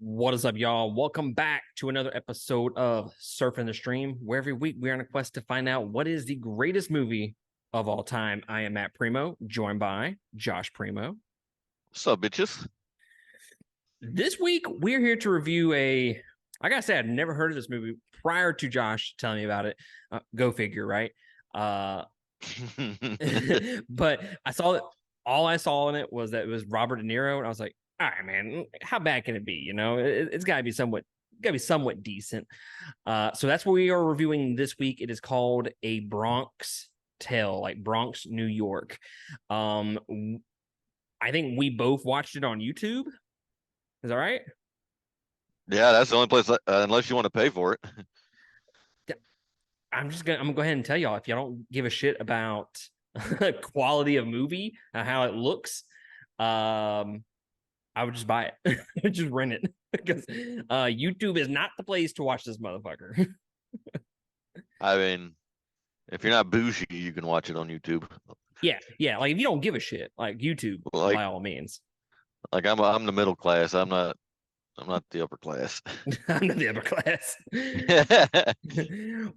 What is up, y'all? Welcome back to another episode of Surfing the Stream, where every week we're on a quest to find out what is the greatest movie of all time. I am Matt Primo, joined by Josh Primo. What's up, bitches? This week we're here to review I gotta say, I'd never heard of this movie prior to Josh telling me about it. Go figure, right? But I saw it. All I saw in it was that it was Robert De Niro, and I was like, all right, man, how bad can it be? It's got to be somewhat decent. So that's what we are reviewing this week. It is called A Bronx Tale, like Bronx, New York. I think we both watched it on YouTube. Is that right? Yeah, that's the only place, unless you want to pay for it. I'm gonna go ahead and tell y'all, if y'all don't give a shit about quality of movie, how it looks, I would just buy it, just rent it, because YouTube is not the place to watch this motherfucker. I mean, if you're not bougie, you can watch it on YouTube. Yeah. Like if you don't give a shit, like YouTube, Like, by all means. like I'm the middle class. I'm not the upper class. I'm not the upper class.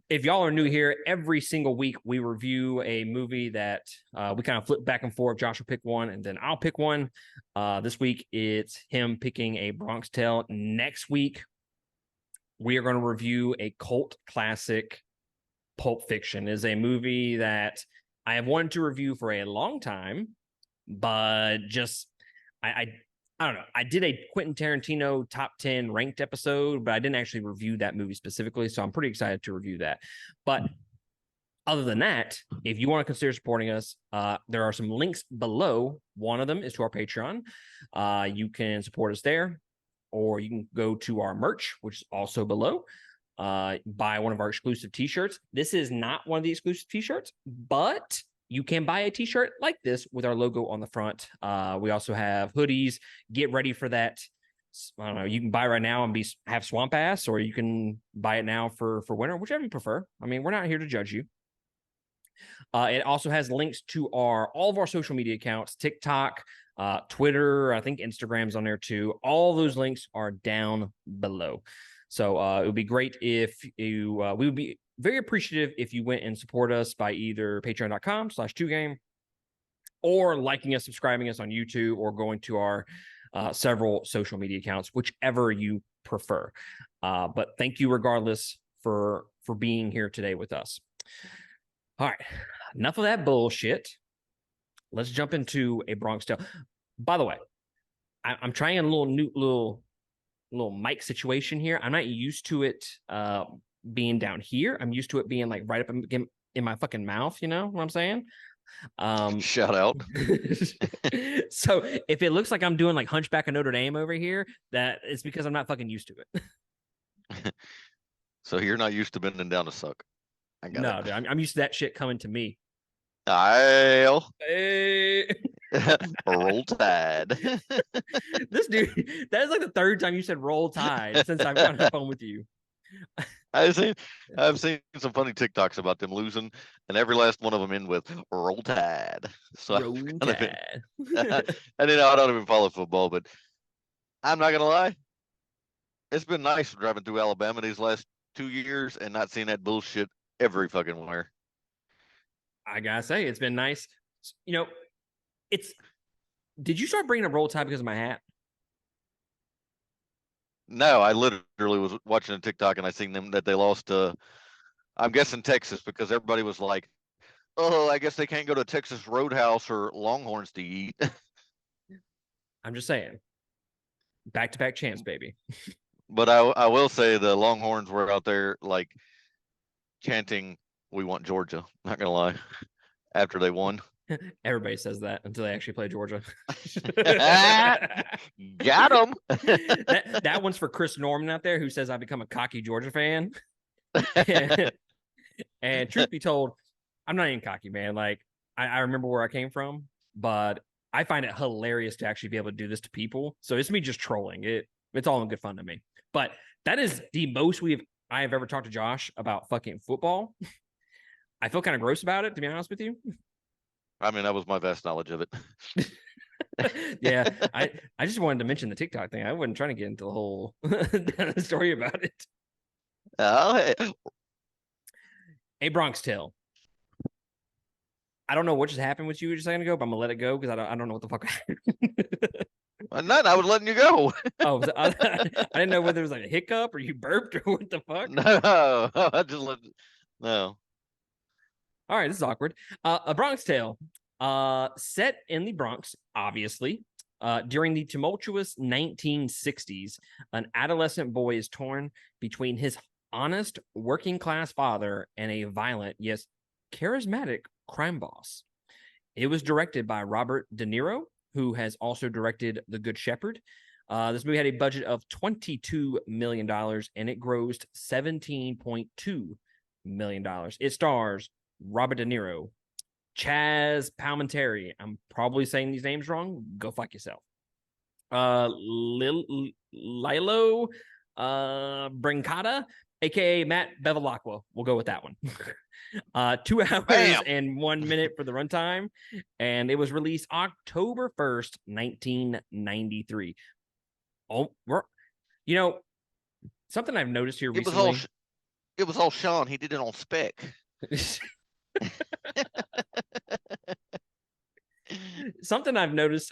If y'all are new here, every single week we review a movie that we kind of flip back and forth. Josh will pick one, and then I'll pick one. This week it's him picking A Bronx Tale. Next week we are going to review a cult classic, Pulp Fiction. It is a movie that I have wanted to review for a long time, but just I don't know. I did a Quentin Tarantino top 10 ranked episode, but I didn't actually review that movie specifically. So I'm pretty excited to review that. But other than that, if you want to consider supporting us, there are some links below. One of them is to our Patreon. You can support us there, or you can go to our merch, which is also below. Buy one of our exclusive t-shirts. This is not one of the exclusive t-shirts, but you can buy a t-shirt like this with our logo on the front. We also have hoodies. Get ready for that. I don't know. You can buy right now and have swamp ass, or you can buy it now for winter, whichever you prefer. I mean, we're not here to judge you. It also has links to all of our social media accounts: TikTok, Twitter. I think Instagram's on there too. All those links are down below. So it would be great if you. We would be very appreciative if you went and support us by either patreon.com/2game, or liking us, subscribing us on YouTube, or going to our several social media accounts, whichever you prefer. But thank you regardless for being here today with us. All right, enough of that bullshit. Let's jump into A Bronx Tale. By the way, I'm trying a little mic situation here. I'm not used to it being down here. I'm used to it being like right up in my fucking mouth. You know what I'm saying? Shout out. So if it looks like I'm doing like Hunchback of Notre Dame over here, that it's because I'm not fucking used to it. So you're not used to bending down to suck. I got it. Dude, I'm used to that shit coming to me. Hey. Roll Tide. This dude, that is like the third time you said Roll Tide since I've gone on the phone with you. I've seen some funny TikToks about them losing, and every last one of them end with Roll Tide. So Roll Tide. I don't even follow football, but I'm not gonna lie. It's been nice driving through Alabama these last 2 years and not seeing that bullshit every fucking where. I gotta say, it's been nice. You know, did you start bringing up Roll Tide because of my hat? No, I literally was watching a TikTok and I seen them that they lost I'm guessing Texas, because everybody was like, oh, I guess they can't go to Texas Roadhouse or Longhorns to eat. I'm just saying. Back-to-back champs, baby. But I will say the Longhorns were out there like chanting, "We want Georgia." Not gonna lie, after they won. Everybody says that until they actually play Georgia. Got them. That one's for Chris Norman out there, who says I become a cocky Georgia fan. And truth be told, I'm not even cocky, man. Like I remember where I came from, but I find it hilarious to actually be able to do this to people. So it's me just trolling. It's all in good fun to me. But that is the most I have ever talked to Josh about fucking football. I feel kind of gross about it, to be honest with you. I mean, that was my vast knowledge of it. Yeah, I just wanted to mention the TikTok thing. I wasn't trying to get into the whole story about it. Hey. A Bronx Tale. I don't know what just happened with you just a second ago, but I'm gonna let it go because I don't know what the fuck happened. None. I was letting you go. I didn't know whether it was like a hiccup or you burped or what the fuck. No, I just let. No. All right, this is awkward. A Bronx Tale, set in the Bronx, obviously. During the tumultuous 1960s, an adolescent boy is torn between his honest working class father and a violent, yes, charismatic crime boss. It was directed by Robert De Niro, who has also directed The Good Shepherd. This movie had a budget of $22 million and it grossed $17.2 million. It stars Robert De Niro, Chazz Palminteri. I'm probably saying these names wrong. Go fuck yourself. Lilo Brancata, aka Matt Bevilacqua. We'll go with that one. 2 hours Bam. and 1 minute for the runtime, and it was released October 1st, 1993. Oh, something I've noticed here recently. It was all Sean. He did it on spec. Something I've noticed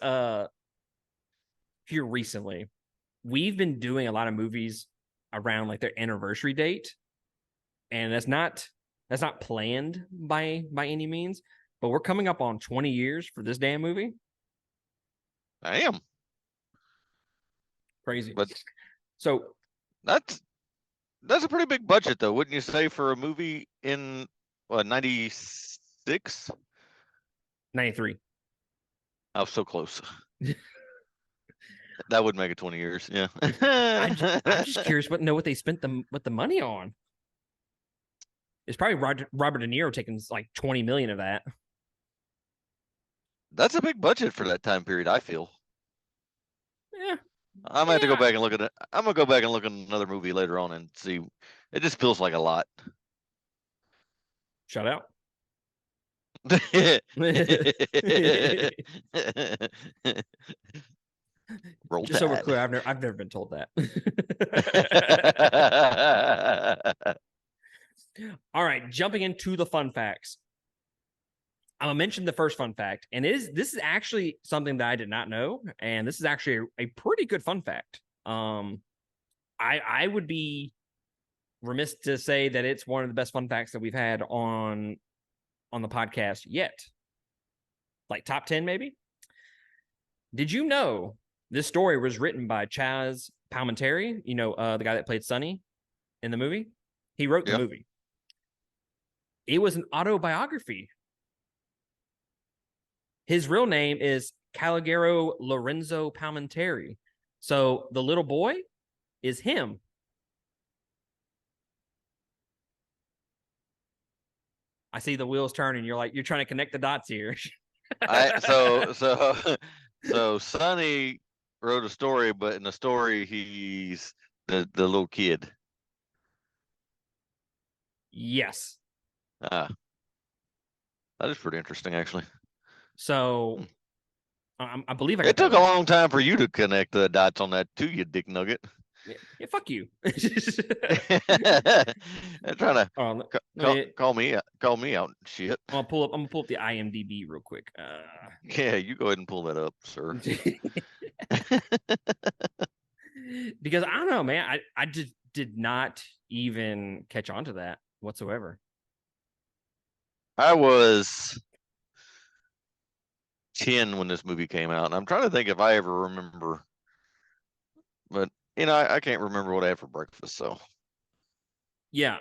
here recently. We've been doing a lot of movies around like their anniversary date, and that's not planned by any means, but we're coming up on 20 years for this damn movie. I am Crazy. But so that's a pretty big budget, though, wouldn't you say, for a movie in what, 96? 93. I was so close. That would make it 20 years. Yeah. I'm just curious what they spent the money on. It's probably Robert De Niro taking like 20 million of that. That's a big budget for that time period, I feel. Yeah. I'm gonna have to go back and look at it. I'm gonna go back and look at another movie later on and see. It just feels like a lot. Shout out. Roll Just Tide. so we're clear, I've never been told that. All right, jumping into the fun facts. I'm gonna mention the first fun fact, and this is actually something that I did not know, and this is actually a pretty good fun fact. I would be remiss to say that it's one of the best fun facts that we've had on the podcast yet. Like top 10, maybe. Did you know this story was written by Chazz Palminteri? The guy that played Sonny in the movie. He wrote the movie. It was an autobiography. His real name is Calogero Lorenzo Palminteri. So the little boy is him. I see the wheels turning. You're trying to connect the dots here. So Sonny wrote a story, but in the story he's the little kid. Yes. That is pretty interesting, actually. So I believe it took a long time for you to connect the dots on that too, you dick nugget. Yeah, fuck you. I'm trying to call me out, shit. I'm gonna pull up the IMDb real quick. Yeah, you go ahead and pull that up, sir. Because I don't know, man. I just did not even catch on to that whatsoever. I was 10 when this movie came out, and I'm trying to think if I ever remember, but I can't remember what I had for breakfast. So yeah,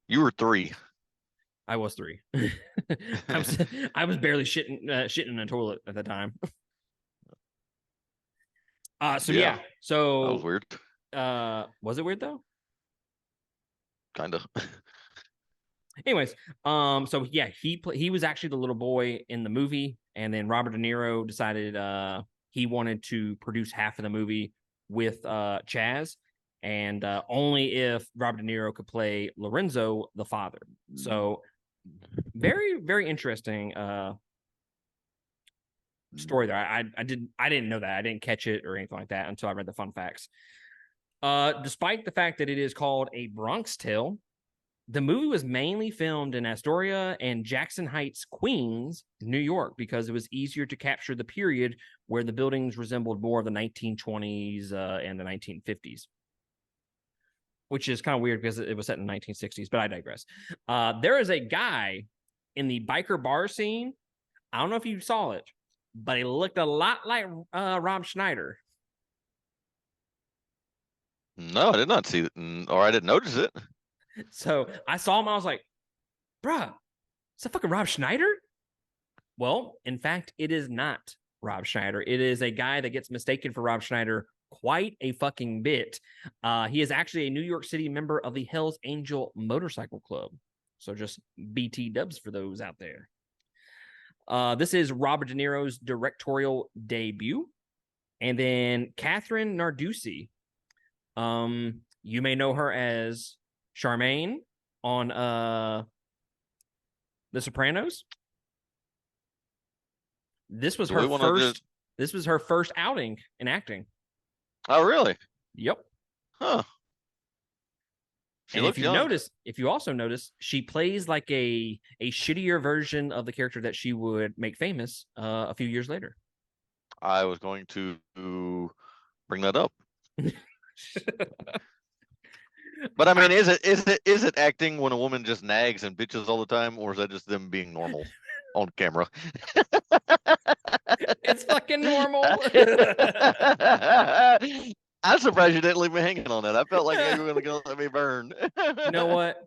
you were 3. I was 3. I was barely shitting in a toilet at the time. So that was weird. Was it weird though? Kind of. Anyways, so yeah, he was actually the little boy in the movie, and then Robert De Niro decided he wanted to produce half of the movie with Chazz, and only if Robert De Niro could play Lorenzo, the father. So very, very interesting story there. I didn't know that. I didn't catch it or anything like that until I read the fun facts. Despite the fact that it is called A Bronx Tale, the movie was mainly filmed in Astoria and Jackson Heights, Queens, New York, because it was easier to capture the period where the buildings resembled more of the 1920s and the 1950s, which is kind of weird because it was set in the 1960s, but I digress. There is a guy in the biker bar scene. I don't know if you saw it, but he looked a lot like Rob Schneider. No, I did not see it, or I didn't notice it. So I saw him. I was like, bruh, is that fucking Rob Schneider? Well, in fact, it is not Rob Schneider. It is a guy that gets mistaken for Rob Schneider quite a fucking bit. He is actually a New York City member of the Hells Angel Motorcycle Club. So just BT dubs for those out there. This is Robert De Niro's directorial debut. And then Catherine Narducci. You may know her as Charmaine on The Sopranos. This was her first. This was her first outing in acting. Oh, really? Yep. Huh. And if you also notice, she plays like a shittier version of the character that she would make famous a few years later. I was going to bring that up. But I mean, is it acting when a woman just nags and bitches all the time, or is that just them being normal on camera? It's fucking normal. I'm surprised you didn't leave me hanging on that. I felt like you were gonna let me burn. You know what?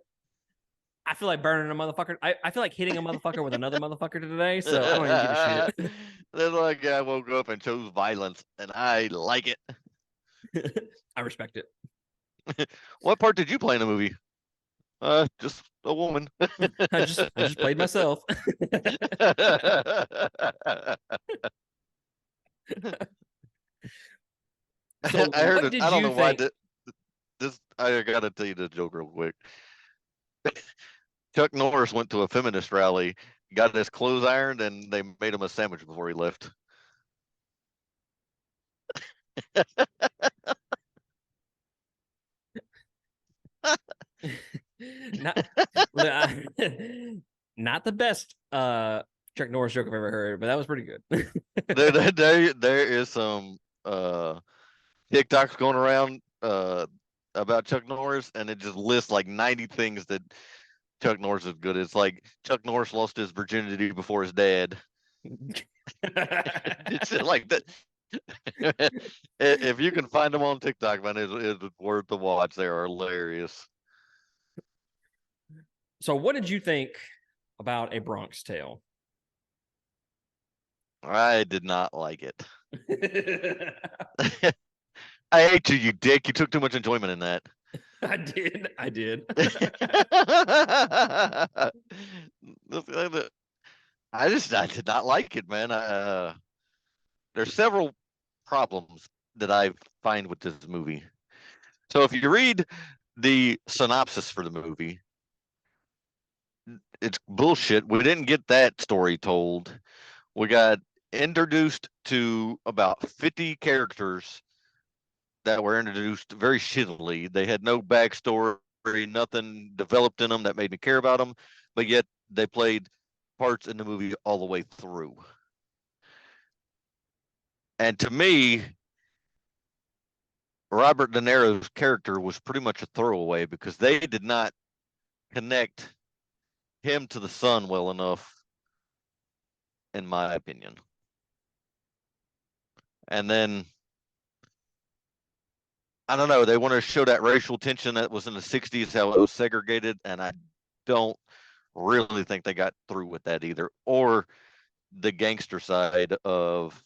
I feel like burning a motherfucker. I feel like hitting a motherfucker with another motherfucker today, so I don't even give a shit. Then like I woke up and chose violence, and I like it. I respect it. What part did you play in the movie? Just a woman. I just played myself. So I heard what it. I don't know why this. I gotta tell you the joke real quick. Chuck Norris went to a feminist rally, got his clothes ironed, and they made him a sandwich before he left. Not the best Chuck Norris joke I've ever heard, but that was pretty good. there is some TikToks going around about Chuck Norris, and it just lists like 90 things that Chuck Norris is good. It's like Chuck Norris lost his virginity before his dad. It's like that. If you can find them on TikTok, man, it's worth the watch. They are hilarious. So, what did you think about A Bronx Tale? I did not like it. I hate you, you dick. You took too much enjoyment in that. I did. I did. I did not like it, man. There's several problems that I find with this movie. So if you read the synopsis for the movie, it's bullshit. We didn't get that story told. We got introduced to about 50 characters that were introduced very shittily. They had no backstory, nothing developed in them that made me care about them, but yet they played parts in the movie all the way through. And to me, Robert De Niro's character was pretty much a throwaway because they did not connect him to the son well enough, in my opinion. And then I don't know, they want to show that racial tension that was in the 60s, how it was segregated, and I don't really think they got through with that either, or the gangster side of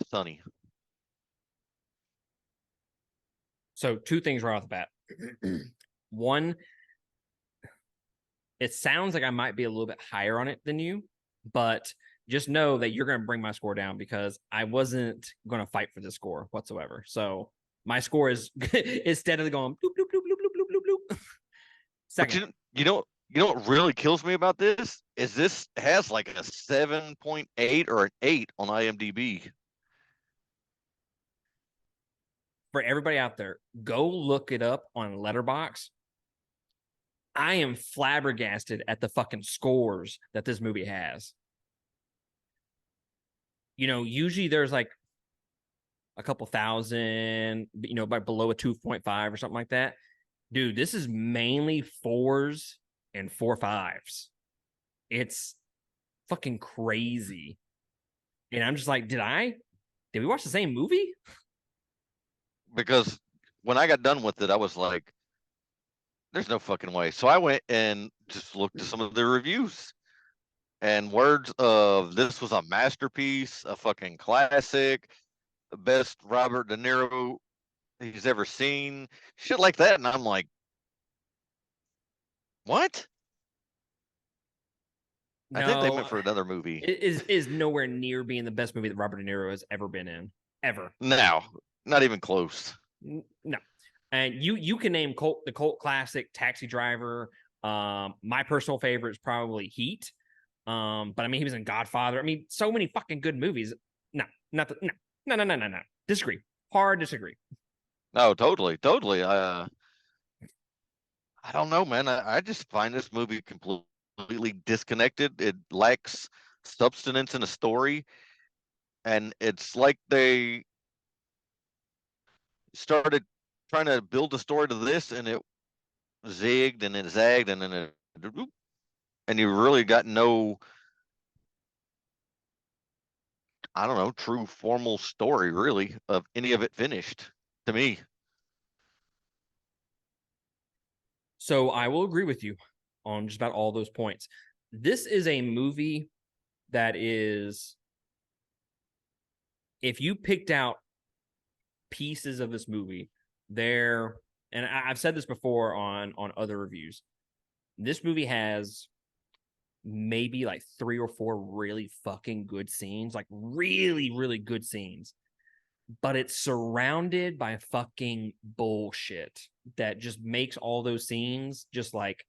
Sonny. So, two things right off the bat. One, it sounds like I might be a little bit higher on it than you, but just know that you're going to bring my score down because I wasn't going to fight for this score whatsoever. So my score is steadily going bloop, bloop, bloop, bloop, bloop, bloop, bloop. Second. But you You know what really kills me about this has like a 7.8 or an 8 on IMDb. For everybody out there, go look it up on Letterboxd. I am flabbergasted at the fucking scores that this movie has. You know, usually there's like a couple thousand, you know, by below a 2.5 or something like that. Dude, this is mainly 4s and 4.5s. It's fucking crazy. And I'm just like, did we watch the same movie? Because when I got done with it, I was like, there's no fucking way. So I went and just looked at some of the reviews, and words of this was a masterpiece, a fucking classic, the best Robert De Niro he's ever seen, shit like that. And I'm like, what? I think they No, meant for another movie. it is nowhere near being the best movie that Robert De Niro has ever been in. Ever. Now, not even close. No. And you can name the cult classic Taxi Driver. My personal favorite is probably Heat. But I mean, he was in Godfather. I mean, so many fucking good movies. No, not the, no. Disagree. Hard disagree. No, totally, totally. I don't know, man. I just find this movie completely disconnected. It lacks substance in a story, and it's like they started trying to build a story to this, and it zigged and it zagged, and then and you really got no, I don't know, true formal story really of any of it finished to me. So I will agree with you on just about all those points. This is a movie that is, if you picked out pieces of this movie, there, and I've said this before on other reviews, this movie has maybe like 3 or 4 really fucking good scenes, like really, really good scenes. But it's surrounded by fucking bullshit that just makes all those scenes just like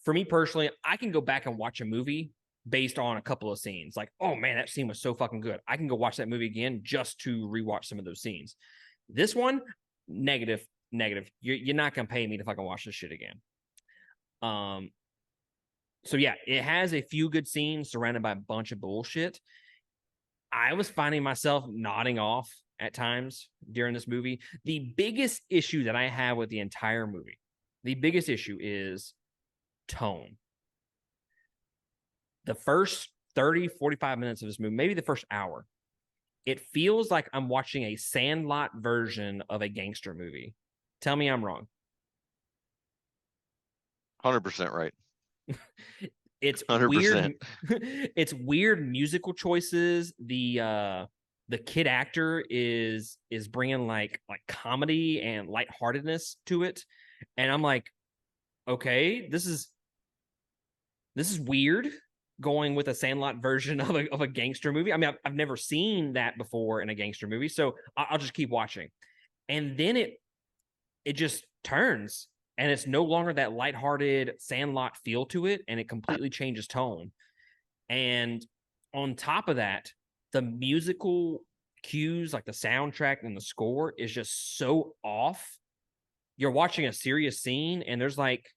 for me personally, I can go back and watch a movie based on a couple of scenes. Like, oh man, that scene was so fucking good. I can go watch that movie again just to rewatch some of those scenes. This one, negative, negative. You're not gonna pay me to fucking watch this shit again. Um, so yeah, it has a few good scenes surrounded by a bunch of bullshit. I was finding myself nodding off at times during this movie. The biggest issue that I have with the entire movie, the biggest issue is tone. The first 30, 45 minutes of this movie, maybe the first hour, it feels like I'm watching a Sandlot version of a gangster movie. Tell me I'm wrong. 100% right. It's 100%. weird. It's weird musical choices. The kid actor is bringing like comedy and lightheartedness to it, and I'm like, okay, this is weird. Going with a Sandlot version of a gangster movie. I mean, I've never seen that before in a gangster movie, so I'll just keep watching. And then it just turns, and it's no longer that lighthearted Sandlot feel to it, and it completely changes tone. And on top of that, the musical cues, like the soundtrack and the score, is just so off. You're watching a serious scene, and there's like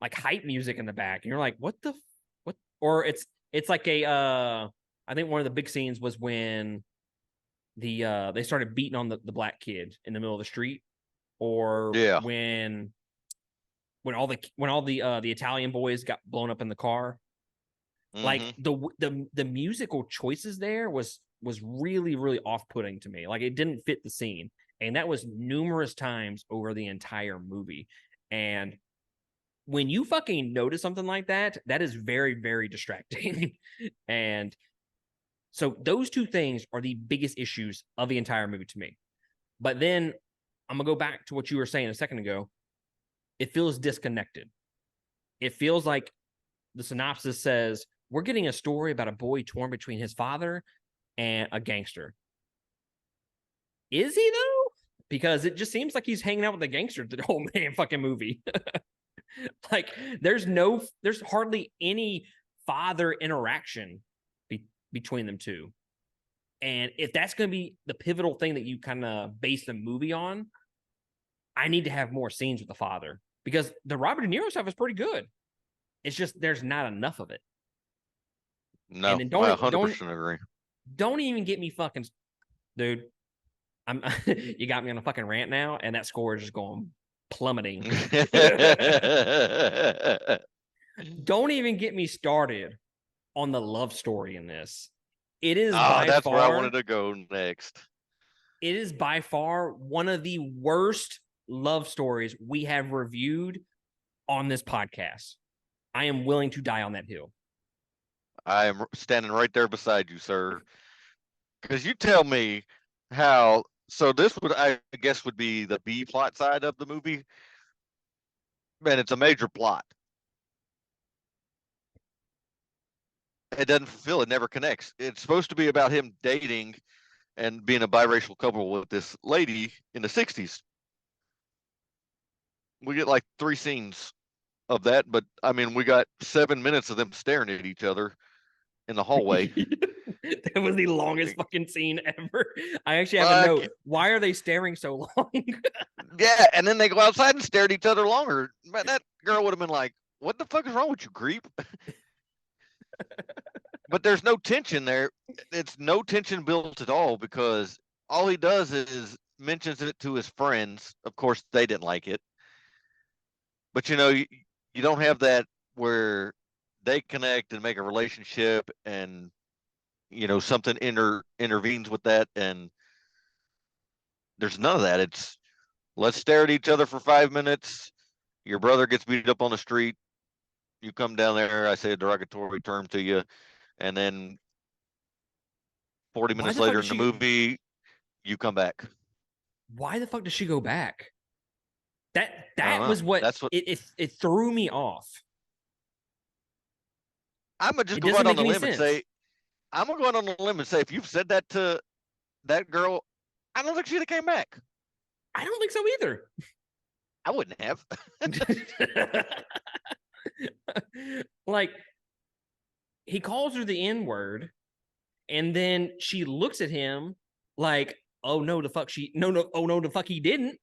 hype music in the back, and you're like, what the what? Or it's like a I think one of the big scenes was when they started beating on the black kid in the middle of the street, or Yeah. when all the Italian boys got blown up in the car. Like the musical choices there was really, really off-putting to me. Like it didn't fit the scene. And that was numerous times over the entire movie. And when you fucking notice something like that, that is very, very distracting. And so those two things are the biggest issues of the entire movie to me. But then I'm gonna go back to what you were saying a second ago. It feels disconnected. It feels like the synopsis says we're getting a story about a boy torn between his father and a gangster. Is he though? because it just seems like he's hanging out with the gangsters the whole fucking movie. Like there's hardly any father interaction between them two. And if that's going to be the pivotal thing that you kind of base the movie on, I need to have more scenes with the father, because the Robert De Niro stuff is pretty good. It's just there's not enough of it. No, and then I 100% agree. Don't even get me fucking, dude. You got me on a fucking rant now, and that score is just going plummeting. Don't even get me started on the love story in this. It is that's where I wanted to go next. It is by far one of the worst love stories we have reviewed on this podcast. I am willing to die on that hill. I am standing right there beside you, sir. Because you tell me how. So this would, I guess, would be the B plot side of the movie. Man, it's a major plot. It doesn't fulfill. It never connects. It's supposed to be about him dating and being a biracial couple with this lady in the 60s. We get like 3 scenes of that, but I mean, we got 7 minutes of them staring at each other in the hallway. That was the longest fucking scene ever. I actually have a note. Why are they staring so long? Yeah, and then they go outside and stare at each other longer. Man, that girl would have been like, "What the fuck is wrong with you, creep?" But there's no tension there. It's no tension built at all, because all he does is mentions it to his friends. Of course, they didn't like it. But you don't have that where they connect and make a relationship, and something intervenes with that, and there's none of that. It's, let's stare at each other for 5 minutes. Your brother gets beat up on the street. You come down there. I say a derogatory term to you, and then 40 minutes later in the movie, you come back. Why the fuck does she go back? That was what it threw me off. I'm gonna just go out on a limb and say, if you've said that to that girl, I don't think she'd have came back. I don't think so either. I wouldn't have. Like, he calls her the N-word, and then she looks at him like, oh no, the fuck the fuck he didn't.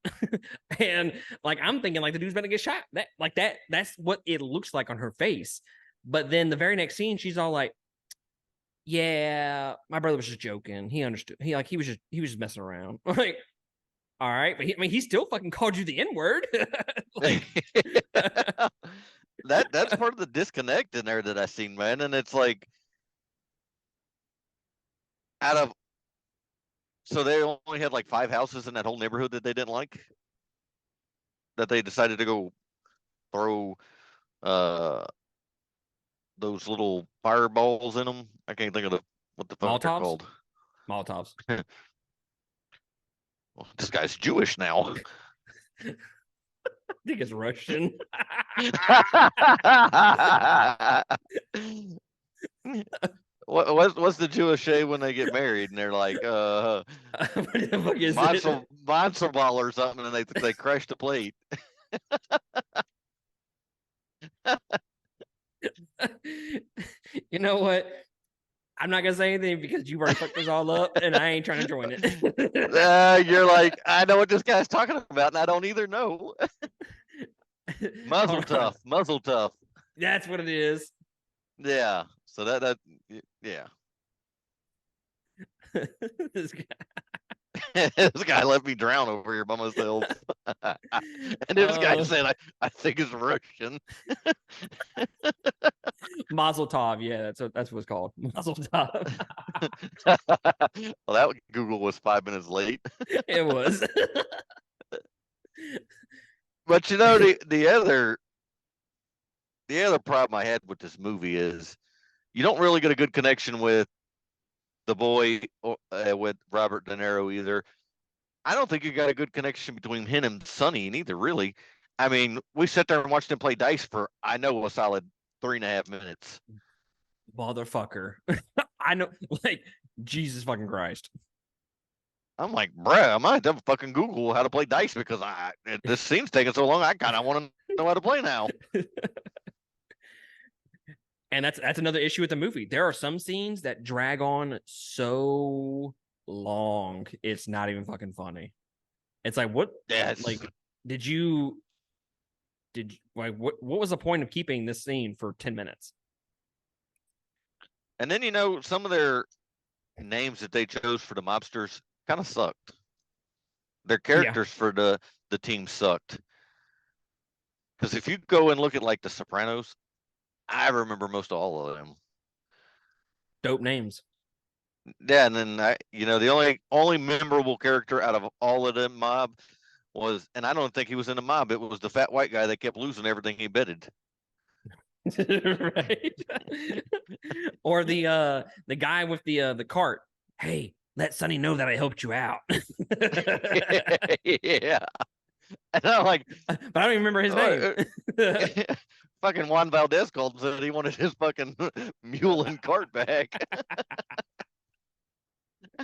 And like, I'm thinking like the dude's gonna get shot. That's what it looks like on her face. But then the very next scene, she's all like, yeah, my brother was just joking. He understood. He was just messing around. Like, all right, but he still fucking called you the N-word. Like, that's part of the disconnect in there that I seen, man. And it's like, so they only had like 5 houses in that whole neighborhood that they didn't like, that they decided to go throw those little fireballs in them. I can't think of what the fuck they're called. Molotovs. Well, this guy's Jewish now. I think it's Russian. What's the Jewish say when they get married and they're like, what the fuck is matzo ball or something, and they crash the plate. You know what? I'm not gonna say anything because you've already fucked this all up, and I ain't trying to join it. You're like, I know what this guy's talking about, and I don't either know. Muzzle tough. That's what it is. Yeah. So that yeah. This guy. This guy let me drown over here by myself. And this guy said, I think it's Russian. Mazel tov. Yeah, that's what it's called. Mazel tov. Well, that Google was 5 minutes late. It was. But the other problem I had with this movie is you don't really get a good connection with the boy with Robert De Niro either. I don't think you got a good connection between him and Sonny either, really. I mean, we sat there and watched him play dice for, I know, a solid 3.5 minutes. Motherfucker. I know, like, Jesus fucking Christ. I'm like, bruh, I might have to fucking Google how to play dice because this scene's taking so long. I kind of want to know how to play now. And that's another issue with the movie. There are some scenes that drag on so long, it's not even fucking funny. It's like, what? Yes. Like, did you like what was the point of keeping this scene for 10 minutes? And then some of their names that they chose for the mobsters kind of sucked. Their Yeah, characters for the team sucked. Because if you go and look at like the Sopranos, I remember most of all of them. dope names. Yeah, and then the only memorable character out of all of them mob was, and I don't think he was in the mob. It was the fat white guy that kept losing everything he betted. Right. Or the guy with the cart. Hey, let Sonny know that I helped you out. Yeah, and I'm like, But I don't even remember his name. fucking Juan Valdez called and said he wanted his fucking mule and cart back.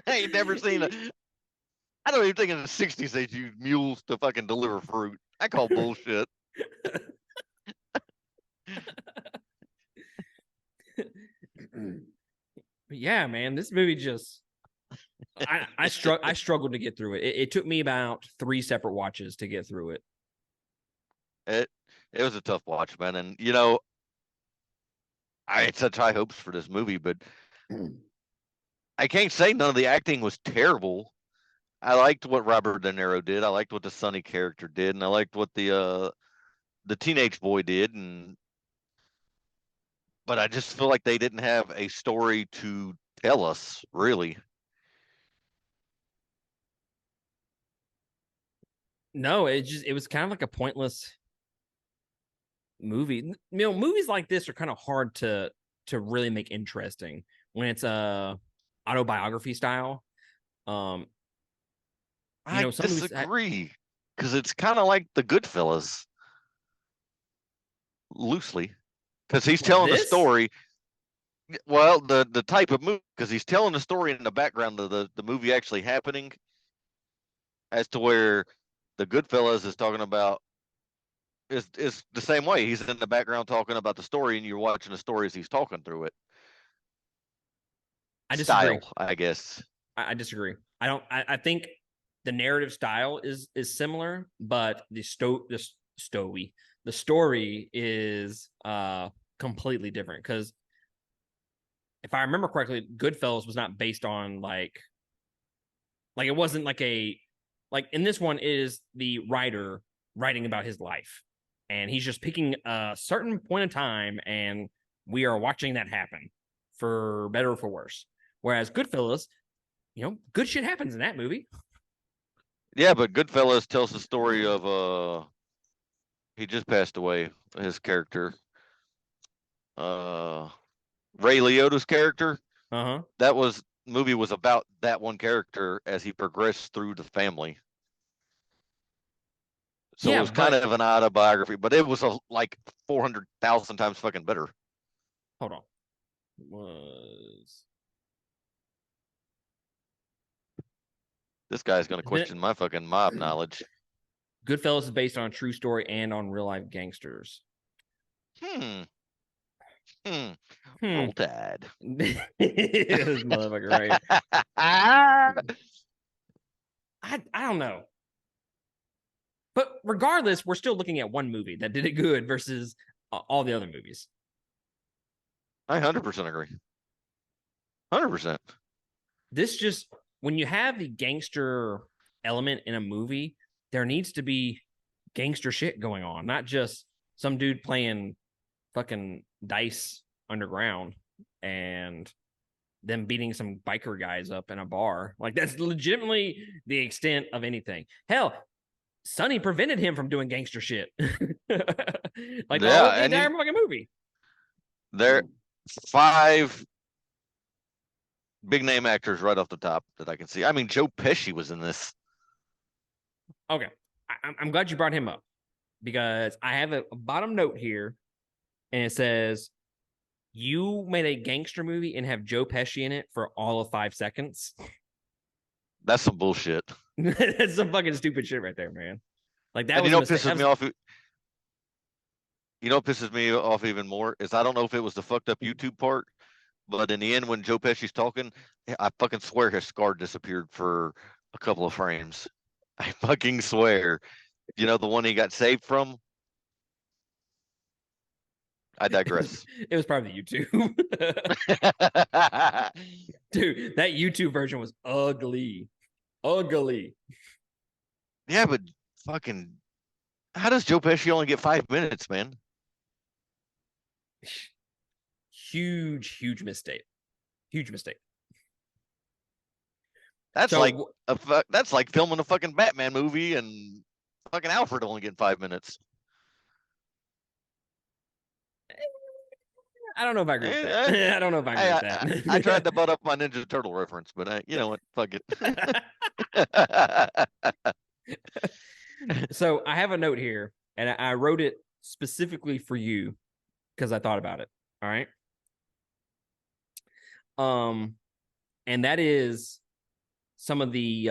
I ain't never seen I don't even think in the '60s they used mules to fucking deliver fruit. I call bullshit. Yeah, man, this movie just I struggled to get through it. It took me about 3 separate watches to get through it. It it was a tough watch, man, and I had such high hopes for this movie, but I can't say none of the acting was terrible. I liked what Robert De Niro did. I liked what the Sonny character did, and I liked what the teenage boy did, but I just feel like they didn't have a story to tell us, really. No, it was kind of like a pointless movie. Movies like this are kind of hard to really make interesting when it's a autobiography style. Um, I some movies disagree because it's kind of like the Goodfellas, loosely, because he's telling the this story. Well, the type of movie, because he's telling the story in the background of the movie actually happening, as to where the Goodfellas is talking about is the same way. He's in the background talking about the story, and you're watching the story as he's talking through it. I disagree. Style, I guess. I disagree. I don't. I think the narrative style is similar, but the story is completely different. Because if I remember correctly, Goodfellas was not based on like it wasn't like in this one is the writer writing about his life, and he's just picking a certain point of time, and we are watching that happen for better or for worse. Whereas Goodfellas, good shit happens in that movie. Yeah, but Goodfellas tells the story of he just passed away. His character, uh, Ray Liotta's character. Uh huh. That was movie was about that one character as he progressed through the family. So it Yeah, was kind but of an autobiography, but it was like 400,000 times fucking better. hold on. Was This guy's gonna isn't question my fucking mob it knowledge. Goodfellas is based on a true story and on real life gangsters. Hmm. Hmm. Hmm. Roll Tide. This motherfucker right here. I don't know. But regardless, we're still looking at one movie that did it good versus all the other movies. I 100% agree. 100%. This just when you have the gangster element in a movie, there needs to be gangster shit going on, not just some dude playing fucking dice underground and them beating some biker guys up in a bar. Like that's legitimately the extent of anything. Hell, Sonny prevented him from doing gangster shit. Like Yeah, the and entire fucking movie. there 5 big name actors right off the top that I can see. I mean, Joe Pesci was in this. Okay. I'm glad you brought him up because I have a bottom note here and it says you made a gangster movie and have Joe Pesci in it for all of 5 seconds. That's some bullshit. That's some fucking stupid shit right there, man. Like that And was a mistake. pisses me off. You know what pisses me off even more is I don't know if it was the fucked up YouTube part, but in the end, when Joe Pesci's talking, I fucking swear his scar disappeared for a couple of frames. I fucking swear. You know the one he got saved from? I digress. It was probably YouTube. Dude, that YouTube version was ugly. Ugly. Yeah, but fucking, how does Joe Pesci only get 5 minutes, man? Huge mistake. Huge mistake. That's So like that's like filming a fucking Batman movie and fucking Alfred only getting 5 minutes. I don't know if I agree with that. I don't know if I agree with that. I tried to butt up my Ninja Turtle reference, but you know what? Fuck it. So I have a note here, and I wrote it specifically for you because I thought about it. All right. And that is some of the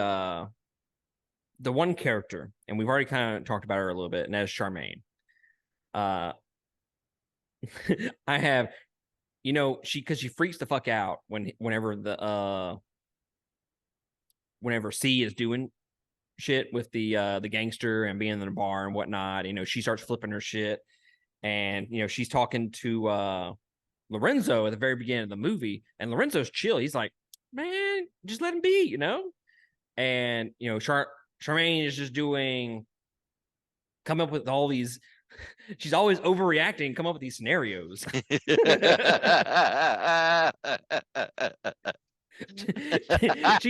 one character, and we've already kind of talked about her a little bit, and that is Charmaine. I have, because she freaks the fuck out whenever C is doing shit with the gangster and being in the bar and whatnot. She starts flipping her shit, and she's talking to Lorenzo at the very beginning of the movie, and Lorenzo's chill. He's like, man, just let him be, and Charmaine is just come up with all these. She's always overreacting, come up with these scenarios. She's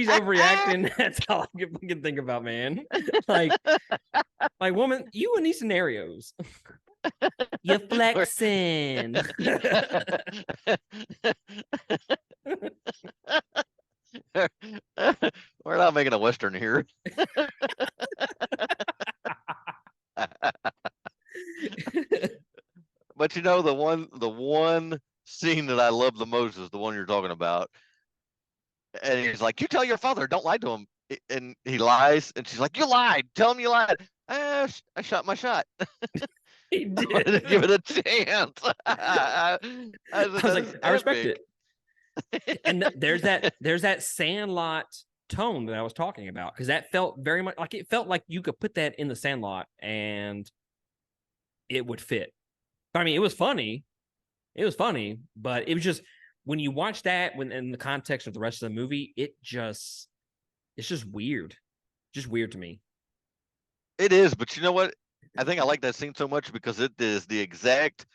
overreacting. That's all I can think about, man. Like woman, you in these scenarios. You're flexing. We're not making a Western here. But the one scene that I love the most is the one you're talking about. And he's like, "You tell your father, don't lie to him." And he lies, and she's like, "You lied. Tell him you lied." I shot my shot. He did. I wanted to give it a chance. I was like, I respect it. And there's that Sandlot tone that I was talking about, because that felt very much like, it felt like you could put that in the Sandlot and it would fit. But I mean, it was funny, but it was just, when you watch that when in the context of the rest of the movie, it's just weird. Just weird to me. It is, but you know what? I think I like that scene so much because it is the exact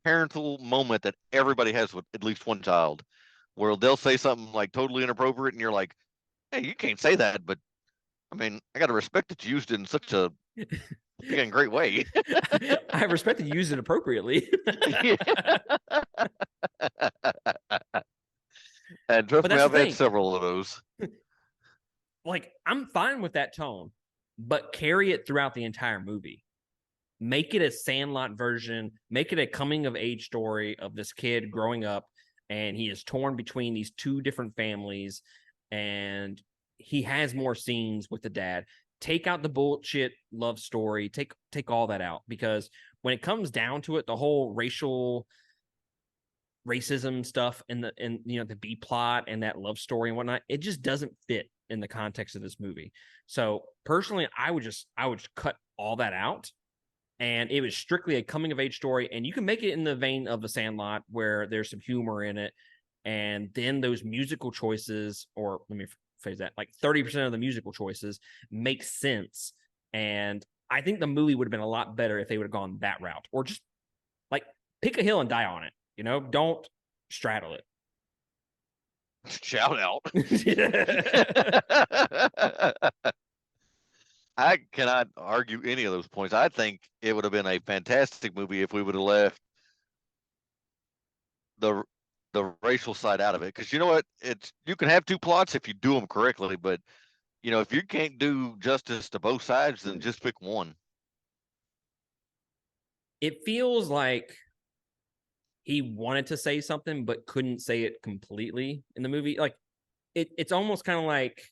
parental moment that everybody has with at least one child, where they'll say something like totally inappropriate, and you're like, "Hey, you can't say that," but I mean, I got to respect that you used it in such a great way. I respect that you used it appropriately. And trust me, I've had several of those. Like, I'm fine with that tone, but carry it throughout the entire movie. Make it a Sandlot version. Make it a coming of age story of this kid growing up, and he is torn between these two different families, and he has more scenes with the dad. Take out the bullshit love story. Take all that out, because when it comes down to it, the whole racism stuff and the B plot and that love story and whatnot, it just doesn't fit in the context of this movie. So personally, I would cut all that out, and it was strictly a coming of age story. And you can make it in the vein of The Sandlot, where there's some humor in it, and then those musical choices, or let me phrase that, like 30% of the musical choices make sense. And I think the movie would have been a lot better if they would have gone that route, or just like pick a hill and die on it. Don't straddle it. Shout out. I cannot argue any of those points. I think it would have been a fantastic movie if we would have left the racial side out of it. Because you know what? You can have two plots if you do them correctly, but if you can't do justice to both sides, then just pick one. It feels like he wanted to say something but couldn't say it completely in the movie. Like it's almost kind of like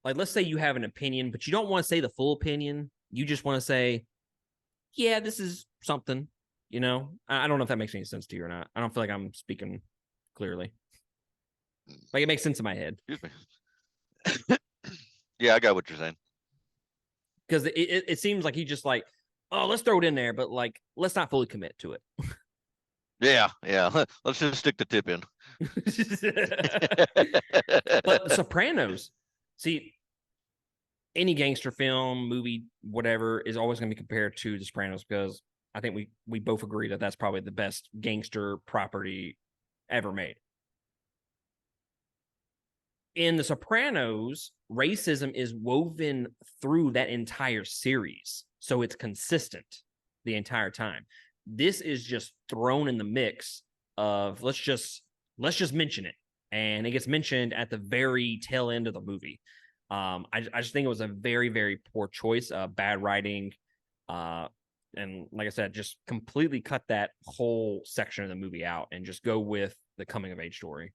like, let's say you have an opinion, but you don't want to say the full opinion. You just want to say, yeah, this is something, you know? I don't know if that makes any sense to you or not. I don't feel like I'm speaking clearly. Like, it makes sense in my head. Excuse me. Yeah, I got what you're saying. Because it seems like he just like, oh, let's throw it in there, but like, let's not fully commit to it. Yeah. Let's just stick the tip in. But The Sopranos, see, any gangster film, movie, whatever, is always going to be compared to The Sopranos because I think we both agree that that's probably the best gangster property ever made. In The Sopranos, racism is woven through that entire series, so it's consistent the entire time. This is just thrown in the mix of let's just mention it, and it gets mentioned at the very tail end of the movie. I just think it was a very, very poor choice, bad writing, and like I said, just completely cut that whole section of the movie out and just go with the coming of age story.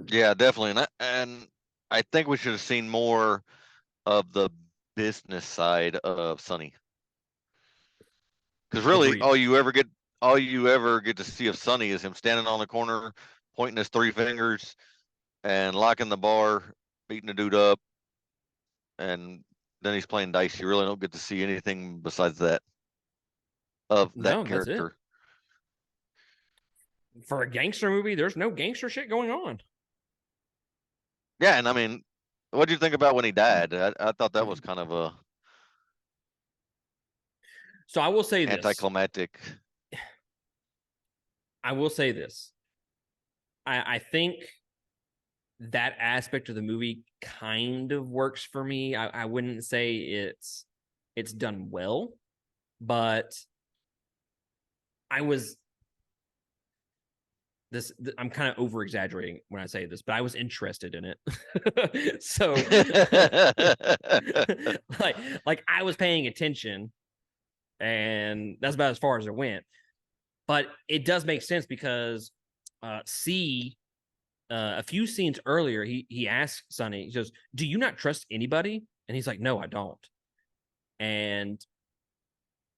Yeah, definitely. And I think we should have seen more of the business side of Sonny. Because really, Agreed. all you ever get to see of Sonny is him standing on the corner, pointing his three fingers, and locking the bar, beating a dude up, and then he's playing dice. You really don't get to see anything besides that of that No, that's it. character. For a gangster movie, there's no gangster shit going on. Yeah, and I mean, what do you think about when he died? I thought that was kind of a So I will say this. anticlimactic. I will say this. I think that aspect of the movie kind of works for me. I wouldn't say it's done well, but I was I'm kind of over exaggerating when I say this, but I was interested in it. So like I was paying attention, and that's about as far as it went. But it does make sense because a few scenes earlier, he asks Sonny, he goes, "Do you not trust anybody?" And he's like, "No, I don't." And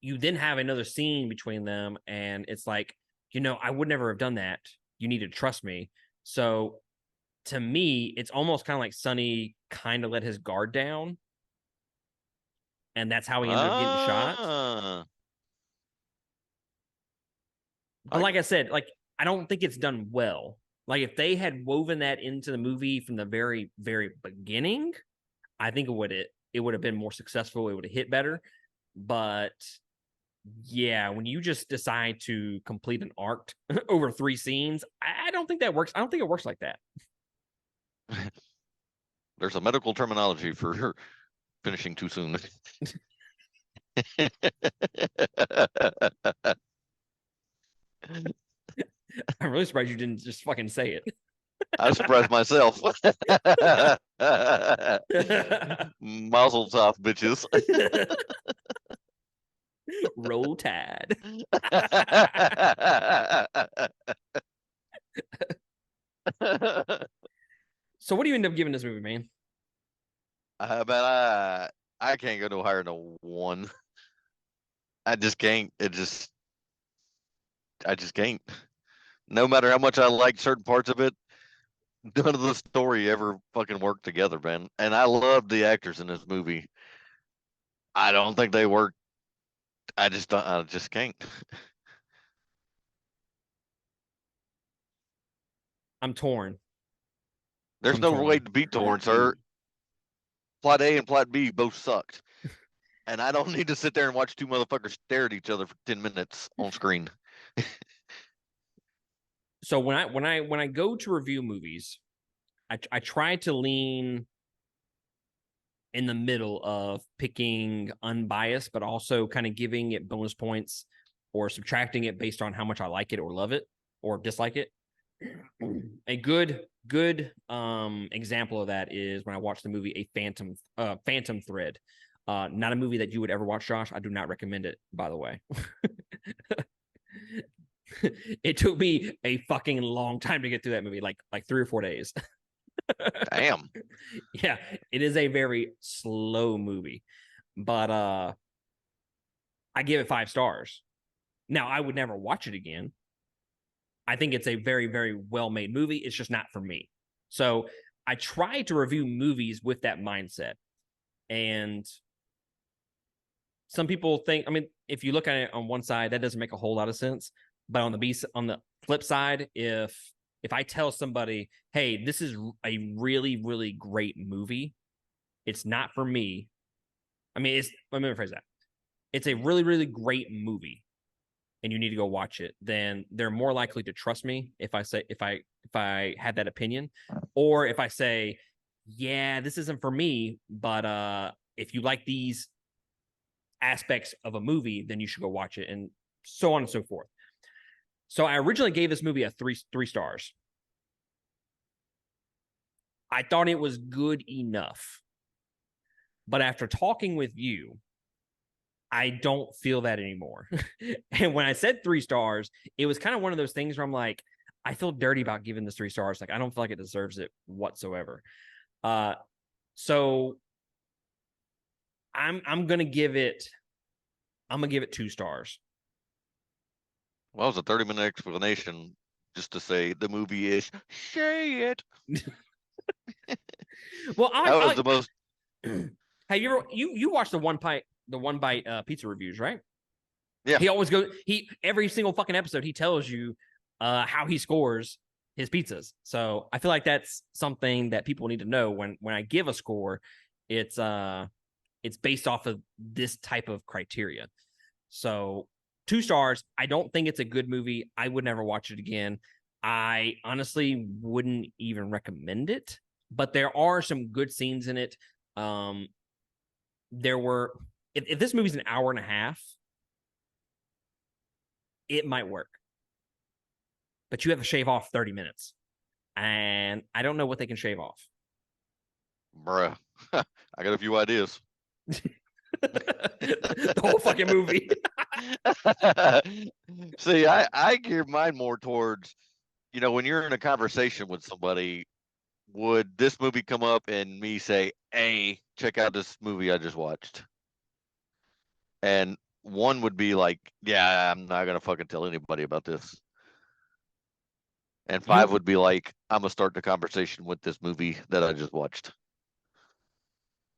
you then have another scene between them, and it's like, I would never have done that. You need to trust me. So to me, it's almost kind of like Sonny kind of let his guard down, and that's how he ended up getting shot. But like I said, like I don't think it's done well. Like if they had woven that into the movie from the very, very beginning, I think it would have been more successful. It would have hit better. But yeah, when you just decide to complete an arc over 3 scenes, I don't think that works. I don't think it works like that. There's a medical terminology for finishing too soon. I'm really surprised you didn't just fucking say it. I was surprised myself. Mazel tov, bitches. Roll Tide. So what do you end up giving this movie, man? But I can't go no higher than a 1. I just can't. I just can't. No matter how much I like certain parts of it, none of the story ever fucking worked together, man. And I love the actors in this movie. I don't think they work. I just can't. I'm torn. There's I'm no way torn. to be torn, sir. Plot A and plot B both sucked. And I don't need to sit there and watch two motherfuckers stare at each other for 10 minutes on screen. So when I go to review movies, I try to lean in the middle of picking unbiased, but also kind of giving it bonus points or subtracting it based on how much I like it or love it or dislike it. A good example of that is when I watched the movie A Phantom Thread. Not a movie that you would ever watch, Josh. I do not recommend it, by the way. It took me a fucking long time to get through that movie, like 3 or 4 days. Damn. Yeah, it is a very slow movie, but I give it 5 stars. Now, I would never watch it again. I think it's a very, very well made movie. It's just not for me. So I try to review movies with that mindset. And some people think, I mean, if you look at it on one side, that doesn't make a whole lot of sense. But on the flip side, if I tell somebody, hey, this is a really, really great movie, it's not for me. I mean, let me rephrase that. It's a really, really great movie and you need to go watch it, then they're more likely to trust me if I had that opinion, or if I say, yeah, this isn't for me, but if you like these aspects of a movie, then you should go watch it, and so on and so forth. So I originally gave this movie a three stars. I thought it was good enough, but after talking with you, I don't feel that anymore. And when I said 3 stars, it was kind of one of those things where I'm like, I feel dirty about giving this 3 stars. Like, I don't feel like it deserves it whatsoever. So I'm gonna give it 2 stars. Well, it was a 30-minute explanation just to say the movie is shit. Well, That was the most. Have you ever you watched the one bite pizza reviews, right? Yeah. He always goes. Every single fucking episode he tells you how he scores his pizzas. So I feel like that's something that people need to know when I give a score. It's based off of this type of criteria. So 2 stars. I don't think it's a good movie. I would never watch it again. I honestly wouldn't even recommend it, but there are some good scenes in it. There were, if this movie's an hour and a half, it might work, but you have to shave off 30 minutes, and I don't know what they can shave off. Bruh. I got a few ideas. The whole fucking movie. See, I gear mine more towards, when you're in a conversation with somebody, would this movie come up and me say, hey, check out this movie I just watched? And one would be like, yeah, I'm not going to fucking tell anybody about this. And 5 would be like, I'm going to start the conversation with this movie that I just watched.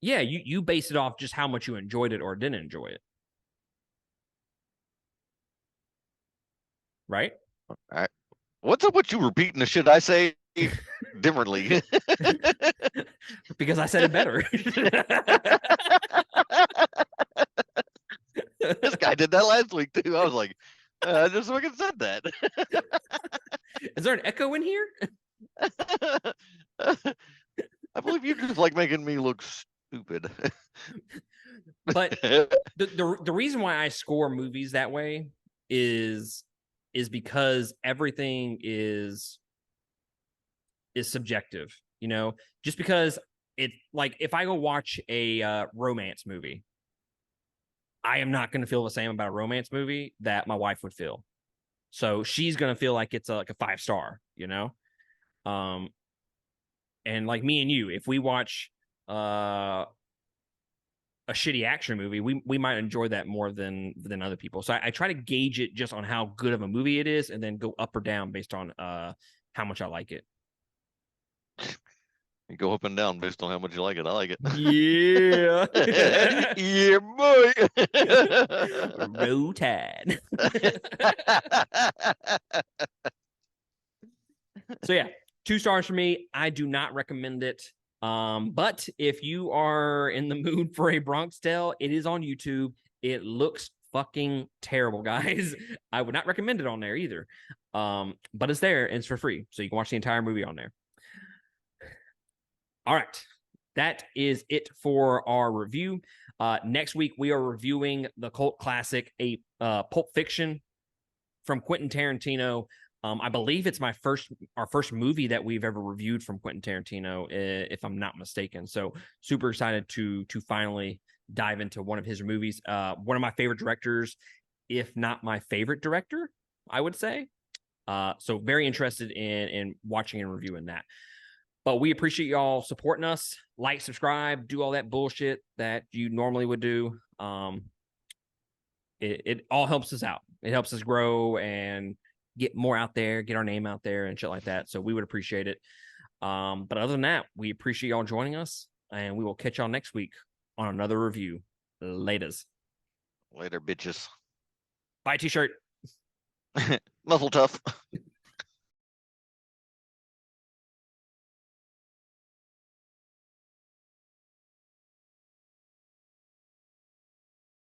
Yeah, you base it off just how much you enjoyed it or didn't enjoy it. Right? All right. What's up with you repeating the shit I say differently? Because I said it better. This guy did that last week too. I was like, I just fucking said that. Is there an echo in here? I believe you just like making me look stupid. But the reason why I score movies that way is because everything is subjective, just because it, like, if I go watch a romance movie, I am not going to feel the same about a romance movie that my wife would feel. So she's going to feel like it's like a 5-star, and like me and you, if we watch a shitty action movie, we might enjoy that more than other people. So I try to gauge it just on how good of a movie it is, and then go up or down based on how much I like it. You go up and down based on how much you like it. I like it. Yeah. Yeah, boy. Roll Tide. So yeah, 2 stars for me. I do not recommend it. But if you are in the mood for A Bronx Tale, it is on YouTube. It looks fucking terrible, guys. I would not recommend it on there either. But it's there and it's for free, so you can watch the entire movie on there. All right, that is it for our review. Next week we are reviewing the cult classic, Pulp Fiction from Quentin Tarantino. I believe it's our first movie that we've ever reviewed from Quentin Tarantino, if I'm not mistaken. So super excited to finally dive into one of his movies. One of my favorite directors, if not my favorite director, I would say. So very interested in watching and reviewing that. But we appreciate y'all supporting us. Like, subscribe, do all that bullshit that you normally would do. It all helps us out. It helps us grow and get more out there, get our name out there and shit like that. So we would appreciate it. But other than that, we appreciate y'all joining us, and we will catch y'all next week on another review. Laters. Later, bitches. Bye, t-shirt. Muzzle tough.